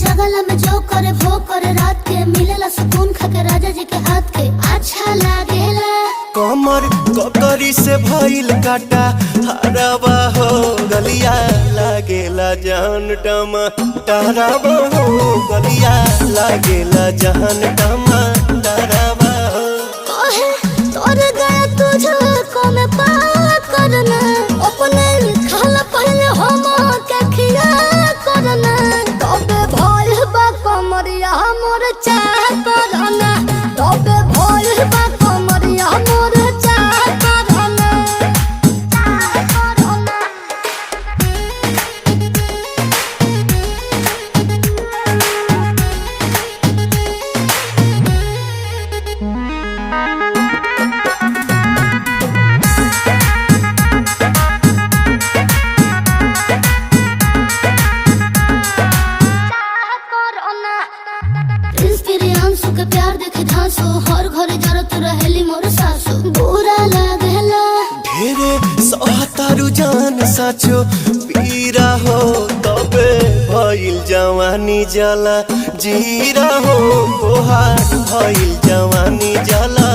जगला में जो करे वो करे रात के मिलेला सुकून खाके राजा जी के हाथ के अच्छा लागेला। कमर ककरी से भइल काटा हराबा हो गलिया लागेला जान टमा डराबा हो गलिया लागेला जान टमा डराबा हो। कहे तोर गया तुझको मैं पावा करना अपने खाला पहले हम के खिया करना तबे भइल बा कमरिया मोर चाह करना तबे भइल बा कमरिया मोर चाह करना चाह करना। प्रियांशु के प्यार देखे धांसो हर घरे जरत रहेली मोर सासु बुरा लागेला। ढेरे सहतारू जान साचो पीरा हो तबे भइल जवानी जला जीरा हो तोहार भइल जवानी जला।